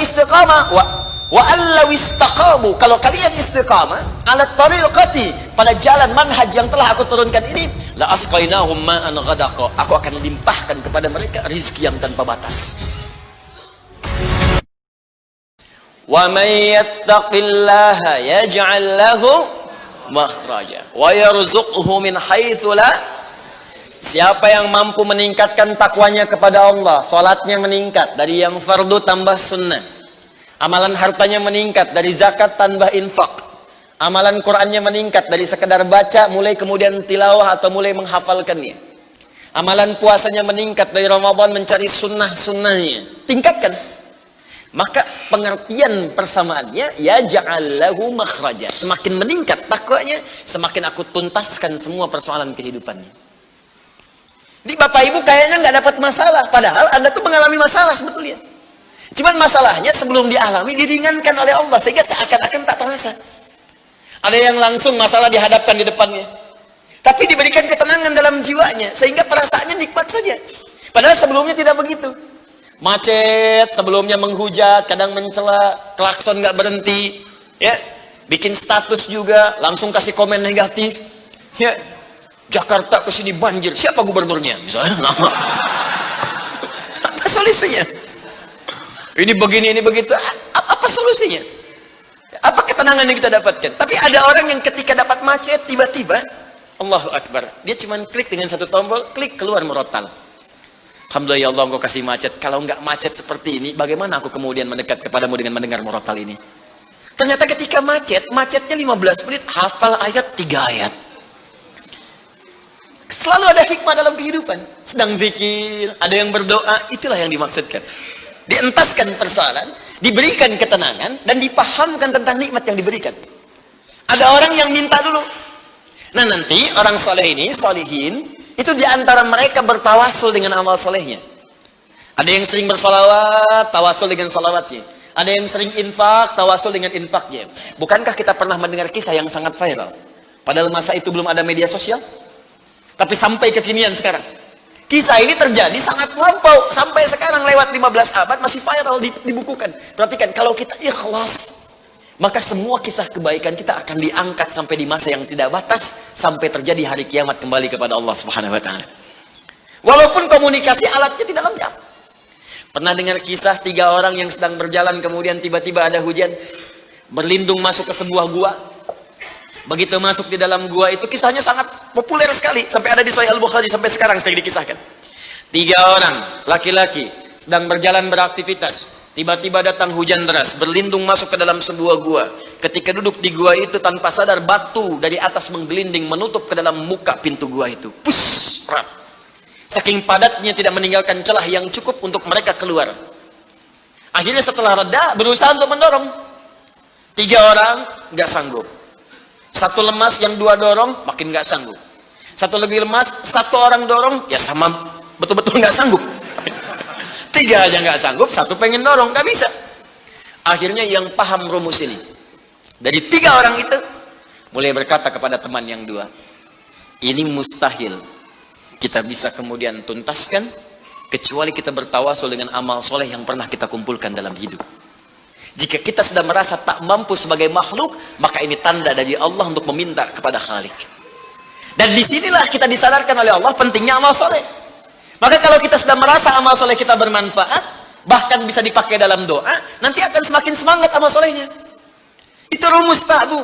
istiqamah wa allaw istaqamu, kalau kalian istiqamah ala tariqati, pada jalan manhaj yang telah aku turunkan ini, la asqainahum ma'an ghadaqa, aku akan limpahkan kepada mereka rizki yang tanpa batas. Wa may yattaqillaha yaj'al lahu makhraja wa yarzuqhu min haitsu la, siapa yang mampu meningkatkan takwanya kepada Allah, salatnya meningkat dari yang fardu tambah sunnah, amalan hartanya meningkat dari zakat tambah infak, amalan Qur'annya meningkat dari sekedar baca mulai kemudian tilawah atau mulai menghafalkannya, amalan puasanya meningkat dari Ramadan mencari sunnah-sunnahnya, tingkatkan. Maka pengertian persamaannya, ya ja'allahu makhraja, semakin meningkat takwanya, semakin aku tuntaskan semua persoalan kehidupannya. Jadi Bapak Ibu kayaknya nggak dapat masalah, padahal Anda tuh mengalami masalah sebetulnya. Cuman masalahnya sebelum dialami diringankan oleh Allah sehingga seakan-akan tak terasa. Ada yang langsung masalah dihadapkan di depannya, tapi diberikan ketenangan dalam jiwanya sehingga perasaannya nikmat saja. Padahal sebelumnya tidak begitu. Macet, sebelumnya menghujat, kadang mencela, klakson nggak berhenti, ya, bikin status juga, langsung kasih komen negatif, ya, Jakarta kesini banjir, siapa gubernurnya, misalnya, nama, apa solusinya? Ini begini, ini begitu, apa solusinya? Apa ketenangan yang kita dapatkan? Tapi ada orang yang ketika dapat macet, tiba-tiba, Allahu Akbar, dia cuma klik dengan satu tombol, klik keluar murotal. Alhamdulillah ya Allah, engkau kasih macet. Kalau enggak macet seperti ini, bagaimana aku kemudian mendekat kepadamu dengan mendengar murotal ini? Ternyata ketika macetnya 15 menit, hafal ayat 3 ayat. Selalu ada hikmah dalam kehidupan. Sedang zikir, ada yang berdoa, itulah yang dimaksudkan. Dientaskan persoalan, diberikan ketenangan, dan dipahamkan tentang nikmat yang diberikan. Ada orang yang minta dulu. Nah nanti orang soleh ini, solihin, itu diantara mereka bertawasul dengan amal solehnya. Ada yang sering bersolawat, tawasul dengan solawatnya. Ada yang sering infak, tawasul dengan infaknya. Bukankah kita pernah mendengar kisah yang sangat viral? Padahal masa itu belum ada media sosial, tapi sampai kekinian sekarang. Kisah ini terjadi sangat lampau, sampai sekarang lewat 15 abad masih viral, dibukukan. Perhatikan, kalau kita ikhlas, maka semua kisah kebaikan kita akan diangkat sampai di masa yang tidak batas, sampai terjadi hari kiamat kembali kepada Allah Subhanahu wa taala. Walaupun komunikasi alatnya tidak lengkap. Pernah dengar kisah 3 orang yang sedang berjalan, kemudian tiba-tiba ada hujan, berlindung masuk ke sebuah gua. Begitu masuk di dalam gua itu, kisahnya sangat populer sekali, sampai ada di Sahih Al-Bukhari, sampai sekarang sedang dikisahkan. 3 orang laki-laki sedang berjalan beraktivitas. Tiba-tiba datang hujan deras, berlindung masuk ke dalam sebuah gua. Ketika duduk di gua itu, tanpa sadar batu dari atas menggelinding menutup ke dalam muka pintu gua itu. Pus, rap. Saking padatnya tidak meninggalkan celah yang cukup untuk mereka keluar. Akhirnya setelah reda, berusaha untuk mendorong. 3 orang nggak sanggup. 1 lemas, yang 2 dorong makin nggak sanggup. 1 lebih lemas, 1 orang dorong, ya sama betul-betul nggak sanggup. 3 aja nggak sanggup, 1 pengen dorong, nggak bisa. Akhirnya yang paham rumus ini, dari 3 orang itu mulai berkata kepada teman yang 2, ini mustahil kita bisa kemudian tuntaskan kecuali kita bertawasul dengan amal soleh yang pernah kita kumpulkan dalam hidup. Jika kita sudah merasa tak mampu sebagai makhluk, maka ini tanda dari Allah untuk meminta kepada Khalik. Dan disinilah kita disadarkan oleh Allah pentingnya amal soleh. Maka kalau kita sudah merasa amal soleh kita bermanfaat, bahkan bisa dipakai dalam doa, nanti akan semakin semangat amal solehnya. Itu rumus Pak Bu.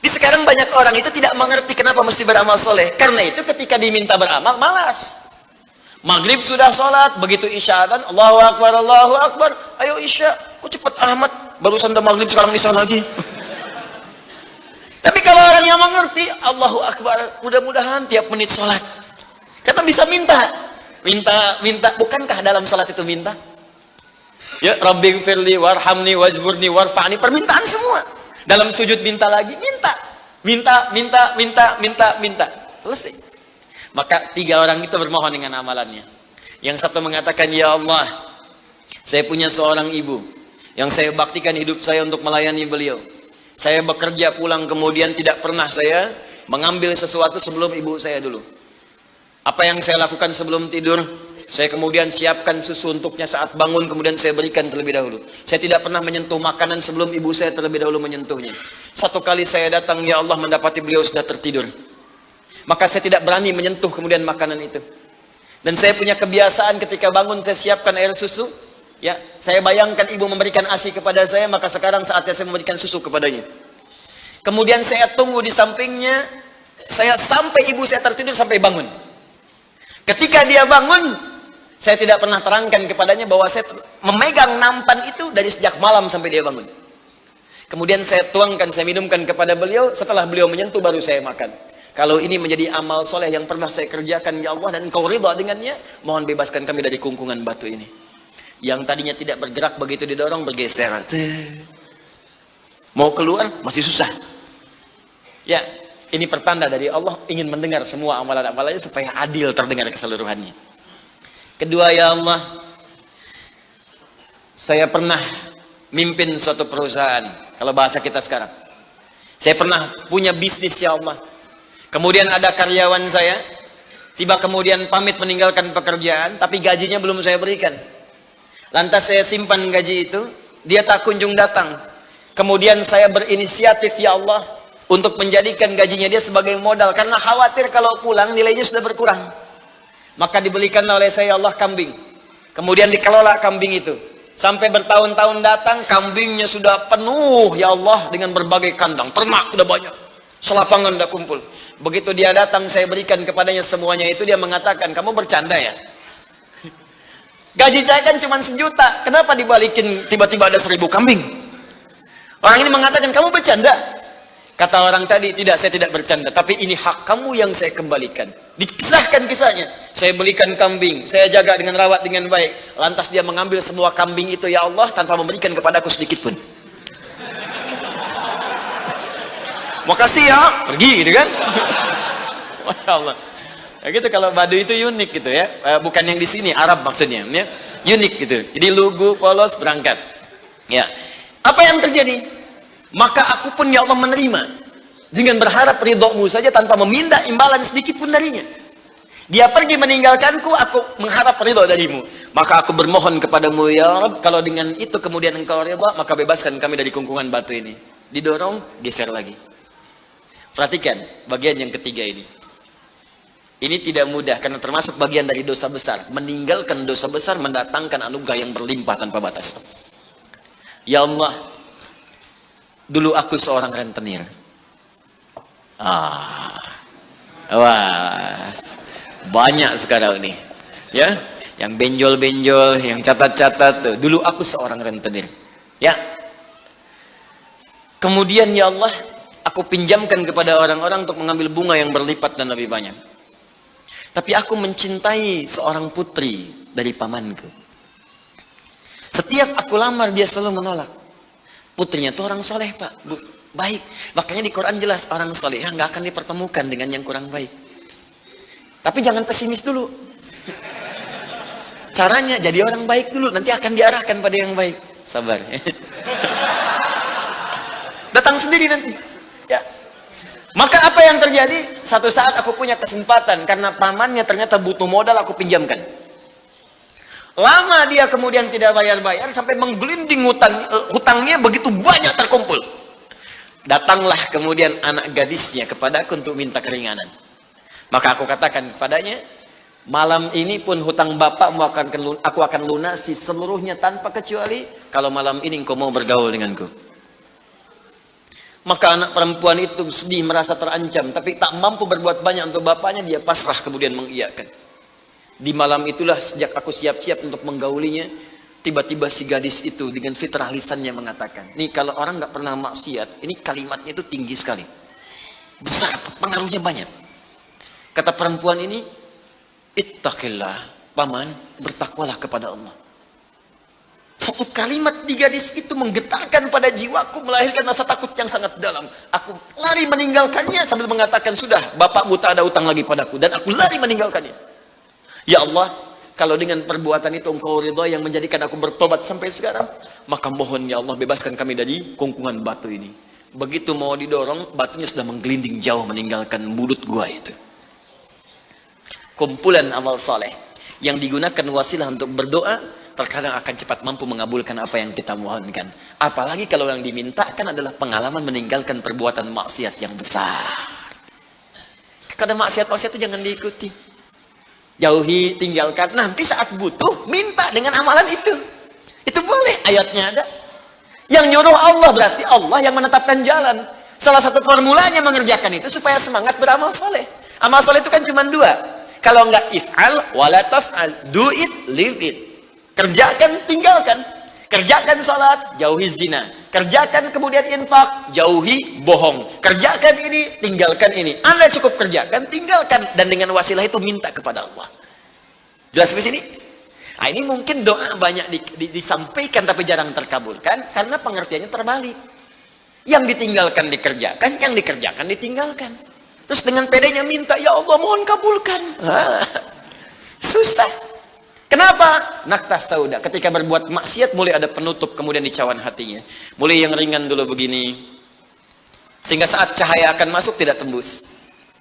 Di sekarang banyak orang itu tidak mengerti kenapa mesti beramal soleh. Karena itu ketika diminta beramal, malas. Maghrib sudah sholat, begitu isya kan, Allahu Akbar, Allahu Akbar. Ayo isya, kok cepat amat, barusan udah maghrib sekarang isya lagi. Tapi kalau orang yang mengerti, Allahu Akbar, mudah-mudahan tiap menit sholat. Kata bisa minta. Minta, bukankah dalam salat itu minta? Ya, Rabbighfirli warhamni wajburni warfa'ni, permintaan semua. Dalam sujud minta lagi, minta. Selesai. Maka 3 orang itu bermohon dengan amalannya. Yang satu mengatakan, ya Allah, saya punya seorang ibu yang saya baktikan hidup saya untuk melayani beliau. Saya bekerja pulang kemudian tidak pernah saya mengambil sesuatu sebelum ibu saya dulu. Apa yang saya lakukan sebelum tidur? Saya kemudian siapkan susu untuknya saat bangun, kemudian saya berikan terlebih dahulu. Saya tidak pernah menyentuh makanan sebelum ibu saya terlebih dahulu menyentuhnya. Satu kali saya datang, ya Allah, mendapati beliau sudah tertidur. Maka saya tidak berani menyentuh kemudian makanan itu. Dan saya punya kebiasaan ketika bangun saya siapkan air susu. Ya, saya bayangkan ibu memberikan ASI kepada saya, maka sekarang saatnya saya memberikan susu kepadanya. Kemudian saya tunggu di sampingnya, saya sampai ibu saya tertidur sampai bangun. Ketika dia bangun, saya tidak pernah terangkan kepadanya bahwa saya memegang nampan itu dari sejak malam sampai dia bangun. Kemudian saya tuangkan, saya minumkan kepada beliau, setelah beliau menyentuh baru saya makan. Kalau ini menjadi amal soleh yang pernah saya kerjakan, ya Allah, dan Engkau ridha dengannya, mohon bebaskan kami dari kungkungan batu ini. Yang tadinya tidak bergerak, begitu didorong bergeser. Mau keluar masih susah. Ya, ini pertanda dari Allah ingin mendengar semua amalan-amalannya supaya adil terdengar keseluruhannya. Kedua, ya Allah, saya pernah mimpin suatu perusahaan, kalau bahasa kita sekarang. Saya pernah punya bisnis, ya Allah. Kemudian ada karyawan saya, tiba kemudian pamit meninggalkan pekerjaan, tapi gajinya belum saya berikan. Lantas saya simpan gaji itu, dia tak kunjung datang. Kemudian saya berinisiatif, ya Allah, untuk menjadikan gajinya dia sebagai modal, karena khawatir kalau pulang nilainya sudah berkurang. Maka dibelikan oleh saya, ya Allah, kambing. Kemudian dikelola kambing itu sampai bertahun-tahun datang, kambingnya sudah penuh, ya Allah, dengan berbagai kandang, ternak sudah banyak, selapangan sudah kumpul. Begitu dia datang, saya berikan kepadanya semuanya itu, dia mengatakan, kamu bercanda ya? Gaji saya kan cuma 1 juta, kenapa dibalikin tiba-tiba ada 1000 kambing? Orang ini mengatakan, kamu bercanda? Kata orang tadi, tidak, saya tidak bercanda, tapi ini hak kamu yang saya kembalikan. Dikisahkan kisahnya, saya belikan kambing, saya jaga dengan rawat dengan baik. Lantas dia mengambil semua kambing itu, ya Allah, tanpa memberikan kepadaku sedikit pun. Makasih ya, pergi gitu kan. Masya Allah. Ya gitu, kalau Baduy itu unik gitu ya, bukan yang di sini, Arab maksudnya, ya. Unik gitu. Jadi lugu, polos, berangkat. Ya. Apa yang terjadi? Maka aku pun, ya Allah, menerima dengan berharap ridhomu saja tanpa meminta imbalan sedikit pun darinya. Dia pergi meninggalkanku, aku mengharap ridho darimu. Maka aku bermohon kepadamu, ya Rabb, kalau dengan itu kemudian engkau ridho, maka bebaskan kami dari kungkungan batu ini. Didorong, geser lagi. Perhatikan bagian yang ketiga ini. Ini tidak mudah karena termasuk bagian dari dosa besar. Meninggalkan dosa besar mendatangkan anugerah yang berlimpah tanpa batas. Ya Allah, dulu aku seorang rentenir. Wah, banyak sekarang nih, ya, yang benjol-benjol, yang catat-catat tuh. Dulu aku seorang rentenir, ya. Kemudian ya Allah, aku pinjamkan kepada orang-orang untuk mengambil bunga yang berlipat dan lebih banyak. Tapi aku mencintai seorang putri dari pamanku. Setiap aku lamar dia selalu menolak. Putrinya itu orang soleh, Pak, Bu, baik. Makanya di Quran jelas orang soleh nggak akan dipertemukan dengan yang kurang baik. Tapi jangan pesimis dulu. Caranya jadi orang baik dulu, nanti akan diarahkan pada yang baik. Sabar. Datang sendiri nanti. Ya. Maka apa yang terjadi? Satu saat aku punya kesempatan karena pamannya ternyata butuh modal, aku pinjamkan. Lama dia kemudian tidak bayar-bayar sampai menggelinding hutangnya begitu banyak terkumpul. Datanglah kemudian anak gadisnya kepadaku untuk minta keringanan. Maka aku katakan kepadanya, malam ini pun hutang bapakmu aku akan lunasi seluruhnya tanpa kecuali kalau malam ini engkau mau bergaul denganku. Maka anak perempuan itu sedih, merasa terancam, tapi tak mampu berbuat banyak untuk bapaknya, dia pasrah kemudian mengiyakan. Di malam itulah sejak aku siap-siap untuk menggaulinya, tiba-tiba si gadis itu dengan fitrah lisannya mengatakan, nih kalau orang nggak pernah maksiat, ini kalimatnya itu tinggi sekali, besar, pengaruhnya banyak. Kata perempuan ini, ittaqillah, paman, bertakwalah kepada Allah. Satu kalimat di gadis itu menggetarkan pada jiwaku, melahirkan rasa takut yang sangat dalam. Aku lari meninggalkannya sambil mengatakan, sudah, bapakmu tak ada utang lagi padaku, dan aku lari meninggalkannya. Ya Allah, kalau dengan perbuatan itu engkau ridha yang menjadikan aku bertobat sampai sekarang, maka mohon ya Allah bebaskan kami dari kungkungan batu ini. Begitu mau didorong, batunya sudah menggelinding jauh meninggalkan mulut gua itu. Kumpulan amal soleh. yang digunakan wasilah untuk berdoa, terkadang akan cepat mampu mengabulkan apa yang kita mohonkan. Apalagi kalau yang dimintakan adalah pengalaman meninggalkan perbuatan maksiat yang besar. Kadang maksiat-maksiat itu jangan diikuti. Jauhi, tinggalkan. Nanti saat butuh, minta dengan amalan itu. Itu boleh, ayatnya ada. Yang nyuruh Allah berarti Allah yang menetapkan jalan. Salah satu formulanya mengerjakan itu supaya semangat beramal soleh. Amal soleh itu kan cuma dua. Kalau enggak if'al, wala taf'al. Do it, live it. Kerjakan, tinggalkan. Kerjakan salat, jauhi zina. Kerjakan kemudian infak, jauhi bohong. Kerjakan ini, tinggalkan ini. Anda cukup kerjakan, tinggalkan. Dan dengan wasilah itu minta kepada Allah. Jelas di sini? Nah, ini mungkin doa banyak disampaikan tapi jarang terkabulkan karena pengertiannya terbalik. Yang ditinggalkan dikerjakan, yang dikerjakan ditinggalkan. Terus dengan pedenya minta, ya Allah mohon kabulkan. Susah. Kenapa? Naktas sauda. Ketika berbuat maksiat mulai ada penutup, kemudian dicawan hatinya. Mulai yang ringan dulu begini. Sehingga saat cahaya akan masuk tidak tembus.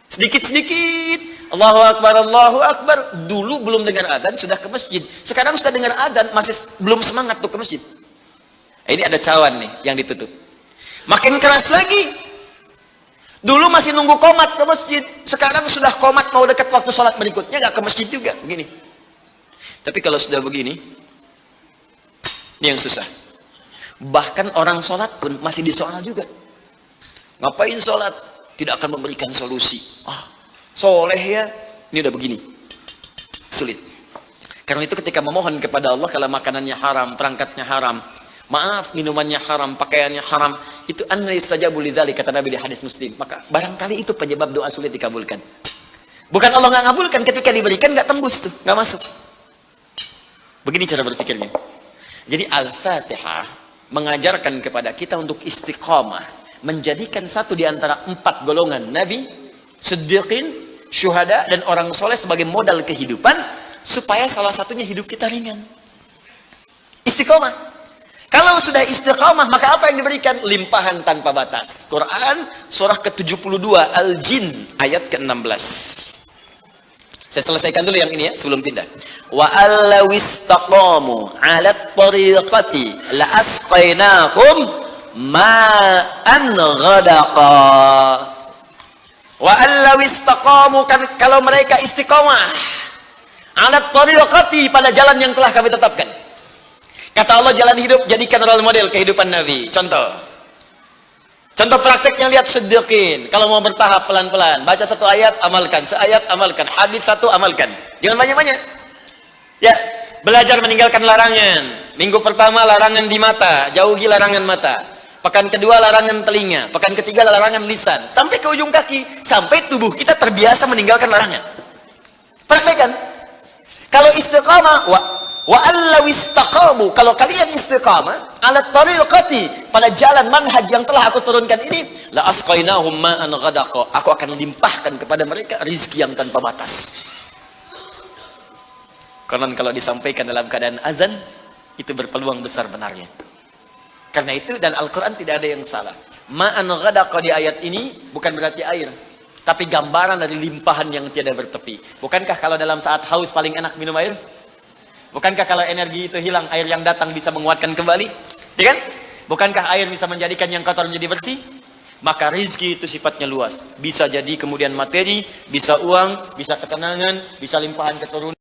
Sedikit-sedikit. Allahu Akbar, Allahu Akbar. Dulu belum dengar adzan sudah ke masjid. Sekarang sudah dengar adzan masih belum semangat tuh ke masjid. Ini ada cawan nih yang ditutup. Makin keras lagi. Dulu masih nunggu qomat ke masjid. Sekarang sudah qomat mau dekat waktu sholat berikutnya gak ke masjid juga. Begini. Tapi kalau sudah begini, ini yang susah. Bahkan orang sholat pun masih disoal juga. Ngapain sholat? Tidak akan memberikan solusi. Soleh ya. Ini udah begini. Sulit. Karena itu ketika memohon kepada Allah, kalau makanannya haram, perangkatnya haram, maaf, minumannya haram, pakaiannya haram, itu anna yustajabu lidzalik, kata Nabi di hadis Muslim. Maka barangkali itu penyebab doa sulit dikabulkan. Bukan Allah nggak ngabulkan, ketika diberikan nggak tembus tuh, nggak masuk. Begini cara berpikirnya. Jadi Al-Fatihah mengajarkan kepada kita untuk istiqamah, menjadikan satu di antara 4 golongan Nabi, Siddiqin, Syuhada, dan orang soleh sebagai modal kehidupan, supaya salah satunya hidup kita ringan. Istiqamah. Kalau sudah istiqamah, maka apa yang diberikan? Limpahan tanpa batas. Quran surah ke-72 Al-Jin ayat ke-16. Saya selesaikan dulu yang ini ya sebelum pindah. Wa allaw istaqamu 'ala at-tariqati la asqainahum ma'an ghadaqa. Wa allaw istaqamu, kan kalau mereka istiqamah 'ala at-tariqati, pada jalan yang telah kami tetapkan. Kata Allah jalan hidup jadikan role model kehidupan Nabi. Contoh prakteknya lihat Siddiqin. Kalau mau bertahap pelan-pelan, baca satu ayat amalkan, seayat amalkan, hadis satu amalkan. Jangan banyak-banyak. Ya, belajar meninggalkan larangan. Minggu pertama larangan di mata, jauhi larangan mata. Pekan kedua larangan telinga, pekan ketiga larangan lisan, sampai ke ujung kaki, sampai tubuh kita terbiasa meninggalkan larangan. Praktekkan. Kalau istiqamah, wa allaw istaqamu, kalau kalian istiqamah 'ala tariqati, pada jalan manhaj yang telah aku turunkan ini, la asqainahum ma'an ghadaqa, aku akan limpahkan kepada mereka rizki yang tanpa batas. Karena kalau disampaikan dalam keadaan azan, itu berpeluang besar benarnya. Karena itu, dan Al-Quran tidak ada yang salah. Ma'an ghadaqa di ayat ini bukan berarti air, tapi gambaran dari limpahan yang tiada bertepi. Bukankah kalau dalam saat haus paling enak minum air? Bukankah kalau energi itu hilang, air yang datang bisa menguatkan kembali? Ya kan? Bukankah air bisa menjadikan yang kotor menjadi bersih? Maka rizki itu sifatnya luas. Bisa jadi kemudian materi, bisa uang, bisa ketenangan, bisa limpahan keturunan.